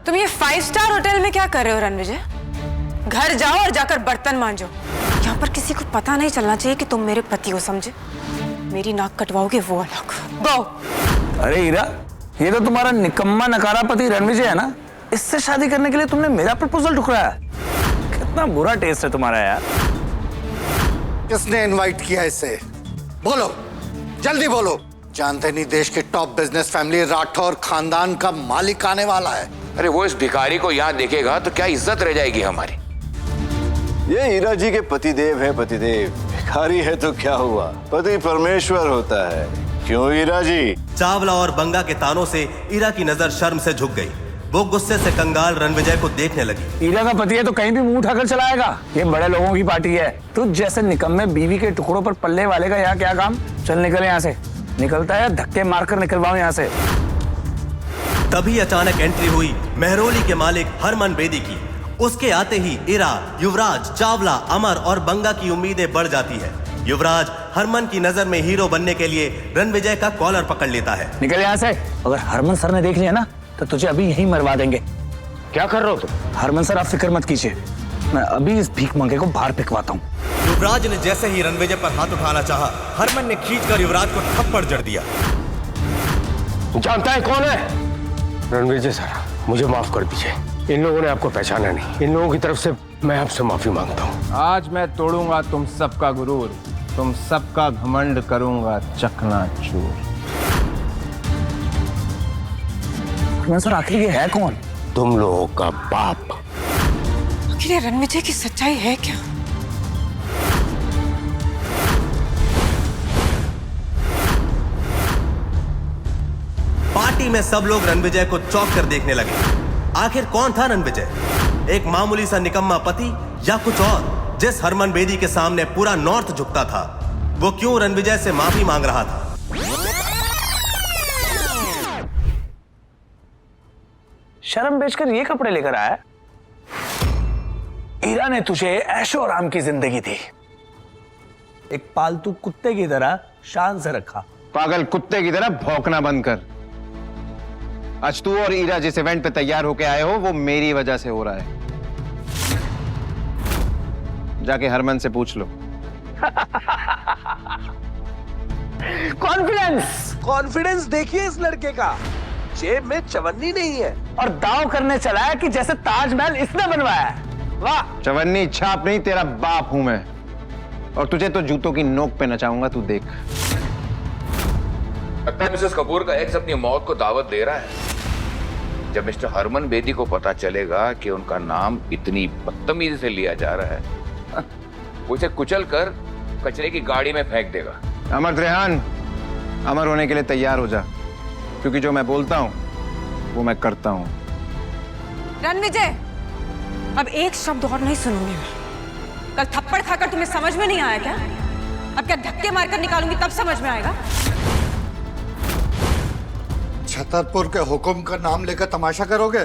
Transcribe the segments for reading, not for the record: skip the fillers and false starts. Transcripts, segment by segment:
तुम ये 5 star hotel में क्या कर रहे हो रणविजय? घर जाओ और जाकर बर्तन मांजो। यहाँ पर किसी को पता नहीं चलना चाहिए कि तुम मेरे पति हो, समझे? मेरी नाक कटवाओगे वो अलग। गो। अरे हीरा, ये तो तुम्हारा निकम्मा नकारा पति रणविजय है ना? इससे शादी करने के लिए तुमने मेरा प्रपोजल ठुकराया। कितना बुरा टेस्ट है तुम्हारा यार। किसने इनवाइट किया इसे? बोलो, जल्दी बोलो। जानते नहीं देश के टॉप बिजनेस फैमिली राठौर खानदान का मालिक आने वाला है। अरे वो इस भिखारी को यहाँ देखेगा तो क्या इज्जत रह जाएगी हमारी। ये हीरा जी के पतिदेव है। पतिदेव भिखारी है तो क्या हुआ, पति परमेश्वर होता है। क्यों हीरा जी? चावला और बंगा के तानों से हीरा की नजर शर्म से झुक गई। वो गुस्से से कंगाल रणविजय को देखने लगी। हीरा का पति है तो कहीं भी मुंह उठाकर चला आएगा। ये बड़े लोगों की पार्टी है। तुझ जैसे निकम्मे बीवी के टुकड़ों पर पल्ले वाले का यहाँ क्या काम? चल निकल यहाँ से। निकलता है धक्के मारकर निकलवाओ यहाँ से। तभी अचानक एंट्री हुई मेहरोली के मालिक हरमन बेदी की। उसके आते ही हीरा, युवराज, चावला, अमर और बंगा की उम्मीदें बढ़ जाती है। युवराज हरमन की नजर में हीरो बनने के लिए रणविजय का कॉलर पकड़ लेता है। निकल यहाँ से। अगर हरमन सर ने देख लिया ना तो तुझे अभी यहीं मरवा देंगे। क्या कर रहे हो तुम? हरमन सर, आप फिक्र मत कीजिए, मैं अभी इस भीख मंगे को बाहर फेंकवाता हूँ। युवराज ने जैसे ही रणविजय पर हाथ उठाना चाहा, हरमन ने खींचकर युवराज को थप्पड़ जड़ दिया। जानता है कौन है? रणविजय सर, मुझे माफ कर दीजिए। इन लोगों ने आपको पहचाना नहीं। इन लोगों की तरफ से मैं आपसे माफी मांगता हूँ। आज मैं तोड़ूंगा तुम सबका गुरूर, तुम सबका घमंड करूंगा चकनाचूर। हरमन सर, आखिर ये है कौन? तुम लोगों का बाप। आखिर ये रणविजय की सच्चाई है क्या? पार्टी में सब लोग रणविजय को चौंक कर देखने लगे। आखिर कौन था रणविजय? एक मामूली सा निकम्मा पति या कुछ और? जिस हरमन बेदी के सामने पूरा नॉर्थ झुकता था, वो क्यों रणविजय से माफी मांग रहा था? शर्म बेचकर ये कपड़े लेकर आया? हीरा ने तुझे ऐशो आराम की जिंदगी दी, एक पालतू कुत्ते की तरह शान से रखा। पागल कुत्ते की तरह भौंकना बंद कर। आज तू और हीरा जिस इवेंट पे तैयार होके आए हो वो मेरी वजह से हो रहा है। जाके हरमन से पूछ लो। कॉन्फिडेंस देखिए इस लड़के का। जेब में चवन्नी नहीं है और दांव करने चला है कि जैसे ताजमहल इसने बनवाया है। वाह! चवन्नी छाप नहीं, तेरा बाप हूं मैं, और तुझे तो जूतों की नोक पे नचाऊंगा, तू देख। लगता है मिसेस कपूर का एक्स अपनी मौत को दावत दे रहा है। जब मिस्टर हरमन बेदी को पता चलेगा कि उनका नाम इतनी बदतमीजी से लिया जा रहा है, वो इसे कुचल कर कचरे की गाड़ी में फेंक देगा। अमर त्रेहान, अमर होने के लिए तैयार हो जा, क्योंकि जो मैं बोलता हूं वो मैं करता हूं। रणविजय, अब एक शब्द और नहीं सुनूंगी मैं। कल थप्पड़ खाकर तुम्हें समझ में नहीं आया क्या? अब क्या धक्के मारकर निकालूंगी तब समझ में आएगा? छतरपुर के हुक्म का नाम लेकर तमाशा करोगे?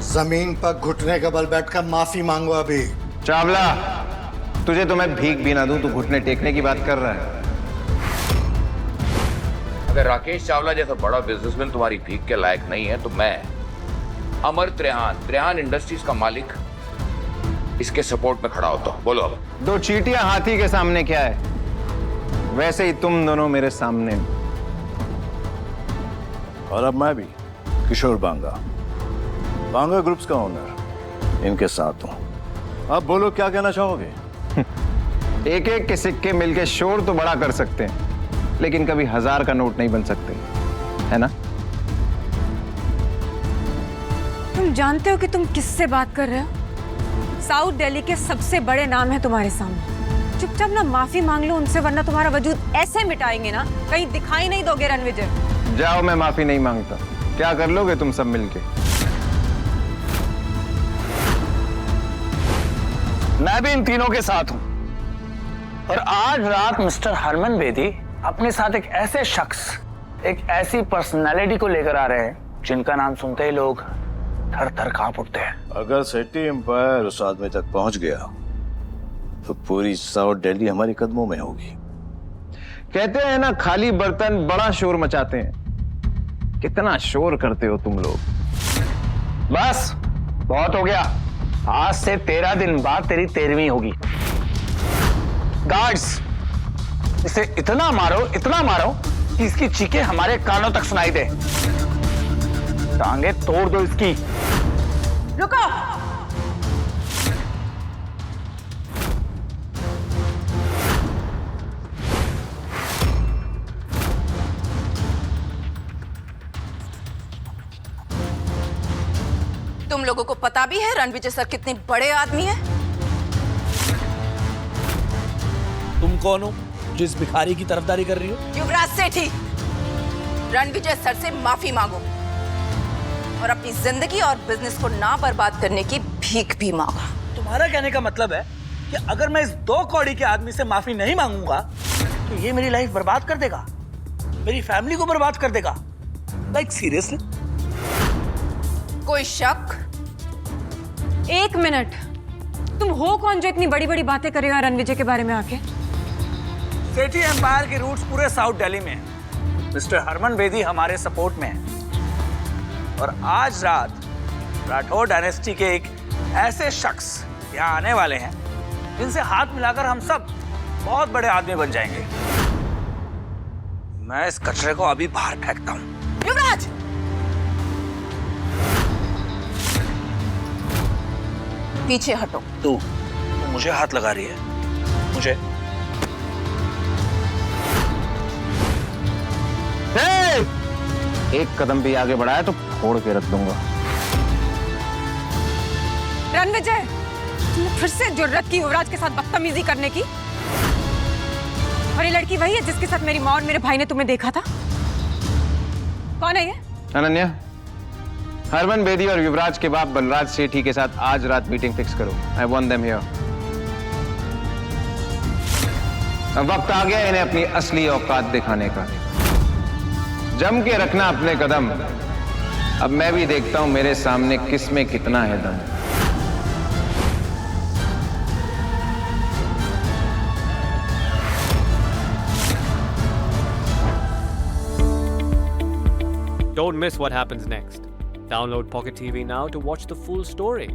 जमीन पर घुटने के बल बैठकर माफी मांगो अभी। चावला, तुझे तो मैं भीख भी ना दूं, तू घुटने टेकने की बात कर रहा है। अगर राकेश चावला जैसा बड़ा बिजनेसमैन तुम्हारी भीख के लायक नहीं है तो मैं अमर त्रेहान इंडस्ट्रीज का मालिक इसके सपोर्ट में खड़ा होता हूं। बोलो अब। दो चींटियां हाथी के सामने क्या है, वैसे ही तुम दोनों मेरे सामने। और अब मैं भी किशोर बांगा, बांगा ग्रुप्स का ओनर, इनके साथ हूं। आप बोलो क्या कहना चाहोगे? एक एक के सिक्के मिलके शोर तो बड़ा कर सकते हैं, लेकिन कभी 1000 का नोट नहीं बन सकते, है ना? तुम जानते हो कि तुम किससे बात कर रहे हो? साउथ दिल्ली के सबसे बड़े नाम है तुम्हारे सामने। चुपचाप ना माफी मांग लो उनसे, वरना तुम्हारा वजूद ऐसे मिटाएंगे ना कहीं दिखाई नहीं दोगे रणविजय। जाओ, मैं माफी नहीं मांगता। क्या कर लोगे तुम सब मिलके? मैं भी इन तीनों के साथ हूं, और आज रात मिस्टर हरमन बेदी अपने साथ एक ऐसे शख्स, एक ऐसी पर्सनालिटी को लेकर आ रहे हैं जिनका नाम सुनते ही लोग थर थर कांप उठते हैं। अगर सिटी एम्पायर उस आदमी तक पहुंच गया तो पूरी साउथ दिल्ली हमारी कदमों में होगी। कहते हैं ना, खाली बर्तन बड़ा शोर मचाते हैं। कितना शोर करते हो तुम लोग। बहुत हो गया। आज से 13 दिन बाद तेरी 13वीं होगी। गार्ड्स, इसे इतना मारो कि इसकी चीखें हमारे कानों तक सुनाई दे। टांगे तोड़ दो इसकी। रुको। तुम लोगों को पता भी है रणविजय सर कितने बड़े आदमी हैं? तुम कौन हो जो इस भिखारी की तरफदारी कर रही हो? युवराज सेठी, रणविजय सर से माफी मांगो और अपनी जिंदगी और बिजनेस को ना बर्बाद करने की भीख भी मांगो। तुम्हारा कहने का मतलब है कि अगर मैं इस 2 कौड़ी के आदमी से माफी नहीं मांगूंगा तो ये मेरी लाइफ बर्बाद कर देगा, मेरी फैमिली को बर्बाद कर देगा। Like seriously? कोई शक? 1 मिनट, तुम हो कौन जो इतनी बड़ी बड़ी बातें करेगा रणविजय के बारे में आके? सेठी एम्पायर के रूट्स पूरे साउथ दिल्ली में हैं। मिस्टर हरमन बेदी हमारे सपोर्ट में है और आज रात राठौर डायनेस्टी के एक ऐसे शख्स यहाँ आने वाले हैं जिनसे हाथ मिलाकर हम सब बहुत बड़े आदमी बन जाएंगे। मैं इस कचरे को अभी बाहर फेंकता हूँ। युवराज! पीछे हटो। तू मुझे हाथ लगा रही है? मुझे? एक कदम भी आगे बढ़ाया तो फोड़ के रख दूंगा। रणविजय, तुमने फिर से जुर्रत की युवराज के साथ बदतमीजी करने की? और ये लड़की वही है जिसके साथ मेरी माँ और मेरे भाई ने तुम्हें देखा था? कौन है ये? अनन्या, हरमन बेदी और युवराज के बाप बलराज सेठी के साथ आज रात मीटिंग फिक्स करो। I want them here. अब वक्त आ गया इन्हें अपनी असली औकात दिखाने का। जम के रखना अपने कदम। अब मैं भी देखता हूं मेरे सामने किस में कितना है दम। Don't miss what happens next. Download Pocket TV now to watch the full story.